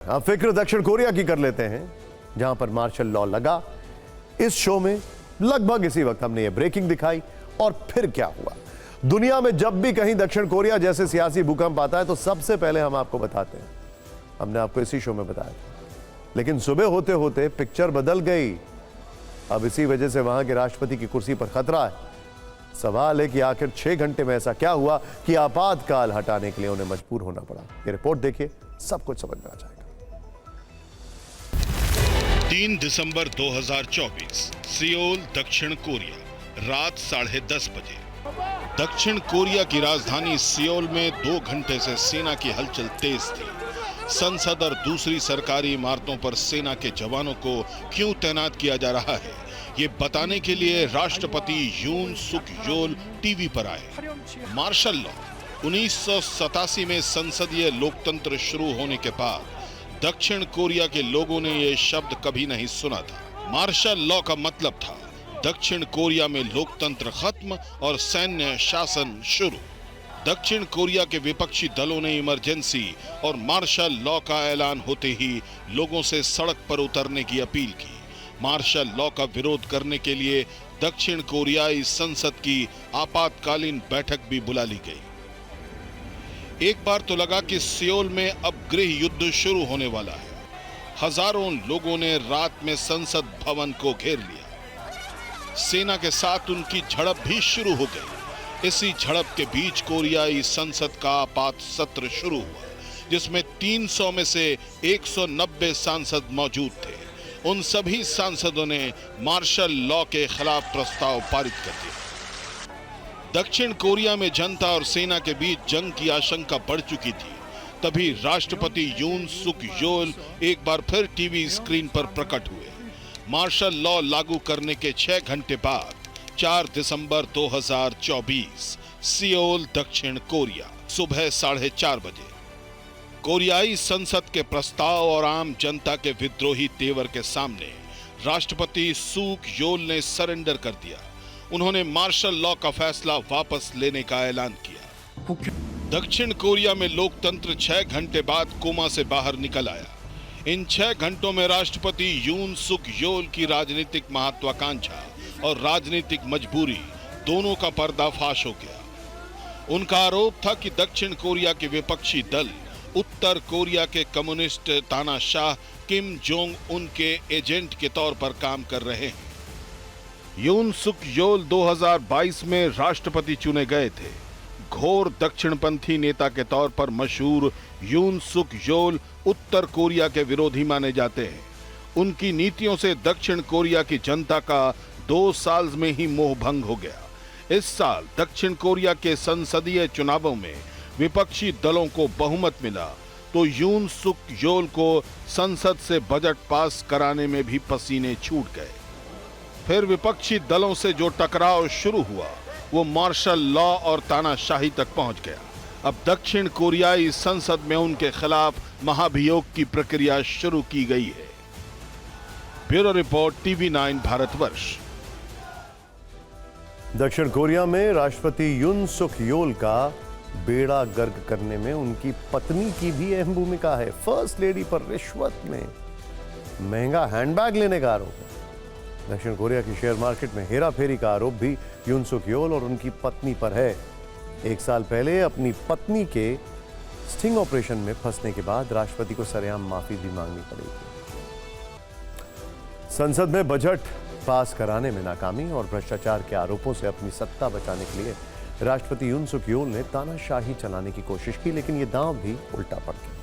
अब फिक्र दक्षिण कोरिया की कर लेते हैं, जहां पर मार्शल लॉ लगा। इस शो में लगभग इसी वक्त हमने ये ब्रेकिंग दिखाई। और फिर क्या हुआ? दुनिया में जब भी कहीं दक्षिण कोरिया जैसे सियासी भूकंप आता है तो सबसे पहले हम आपको बताते हैं। हमने आपको इसी शो में बताया था, लेकिन सुबह होते होते पिक्चर बदल गई। अब इसी वजह से वहां के राष्ट्रपति की कुर्सी पर खतरा है। सवाल है कि आखिर 6 घंटे में ऐसा क्या हुआ कि आपातकाल हटाने के लिए उन्हें मजबूर होना पड़ा। ये रिपोर्ट देखिए, सब कुछ समझ में आ जाएगा। 3 दिसंबर 2024, सियोल, दक्षिण कोरिया, रात 10:30 बजे। दक्षिण कोरिया की राजधानी सियोल में 2 घंटे से सेना की हलचल तेज थी। संसद और दूसरी सरकारी इमारतों पर सेना के जवानों को क्यों तैनात किया जा रहा है, ये बताने के लिए राष्ट्रपति यून सुक योल टीवी पर आए। मार्शल लॉ 1987 में संसदीय लोकतंत्र शुरू होने के बाद दक्षिण कोरिया के लोगों ने यह शब्द कभी नहीं सुना था। मार्शल लॉ का मतलब था दक्षिण कोरिया में लोकतंत्र खत्म और सैन्य शासन शुरू। दक्षिण कोरिया के विपक्षी दलों ने इमरजेंसी और मार्शल लॉ का ऐलान होते ही लोगों से सड़क पर उतरने की अपील की। मार्शल लॉ का विरोध करने के लिए दक्षिण कोरियाई संसद की आपातकालीन बैठक भी बुला ली गई। एक बार तो लगा कि सियोल में अब गृह युद्ध शुरू होने वाला है। हजारों लोगों ने रात में संसद भवन को घेर लिया। सेना के साथ उनकी झड़प भी शुरू हो गई। इसी झड़प के बीच कोरियाई संसद का आपात सत्र शुरू हुआ, जिसमें 300 में से 190 सांसद मौजूद थे। उन सभी सांसदों ने मार्शल लॉ के खिलाफ प्रस्ताव पारित कर दिया। दक्षिण कोरिया में जनता और सेना के बीच जंग की आशंका बढ़ चुकी थी। तभी राष्ट्रपति यून सुक योल एक बार फिर टीवी स्क्रीन पर प्रकट हुए। मार्शल लॉ लागू करने के 6 घंटे बाद 4 दिसंबर 2024, सियोल, दक्षिण कोरिया, सुबह 4:30 बजे। कोरियाई संसद के प्रस्ताव और आम जनता के विद्रोही तेवर के सामने राष्ट्रपति सुक योल ने सरेंडर कर दिया। उन्होंने मार्शल लॉ का फैसला वापस लेने का ऐलान किया। दक्षिण कोरिया में लोकतंत्र 6 घंटे बाद कोमा से बाहर निकल आया। इन 6 घंटों में राष्ट्रपति यून सुक योल की राजनीतिक महत्वाकांक्षा और राजनीतिक मजबूरी दोनों का पर्दाफाश हो गया। उनका आरोप था कि दक्षिण कोरिया के विपक्षी दल उत्तर कोरिया के कम्युनिस्ट तानाशाह किम जोंग उन के एजेंट के तौर पर काम कर रहे हैं। यून सुक योल 2022 में राष्ट्रपति चुने गए थे। घोर दक्षिणपंथी नेता के तौर पर मशहूर यून सुक योल उत्तर कोरिया के विरोधी माने जाते हैं। उनकी नीतियों से दक्षिण कोरिया की जनता का 2 साल में ही मोह भंग हो गया। इस साल दक्षिण कोरिया के संसदीय चुनावों में विपक्षी दलों को बहुमत मिला तो यून सुक योल को संसद से बजट पास कराने में भी पसीने छूट गए। फिर विपक्षी दलों से जो टकराव शुरू हुआ वो मार्शल लॉ और तानाशाही तक पहुंच गया। अब दक्षिण कोरियाई संसद में उनके खिलाफ महाभियोग की प्रक्रिया शुरू की गई है। Bureau report, TV9 Bharatvarsh. दक्षिण कोरिया में राष्ट्रपति यून सुक योल का बेड़ा गर्क करने में उनकी पत्नी की भी अहम भूमिका है। फर्स्ट लेडी पर रिश्वत में महंगा हैंडबैग लेने का आरोप है। दक्षिण कोरिया की शेयर मार्केट में हेराफेरी का आरोप भी यून सुक योल और उनकी पत्नी पर है। 1 साल पहले अपनी पत्नी के स्टिंग ऑपरेशन में फंसने के बाद राष्ट्रपति को सरेआम माफी भी मांगनी पड़ी थी। संसद में बजट पास कराने में नाकामी और भ्रष्टाचार के आरोपों से अपनी सत्ता बचाने के लिए राष्ट्रपति यून सुक योल ने तानाशाही चलाने की कोशिश की, लेकिन यह दांव भी उल्टा पड़ गया।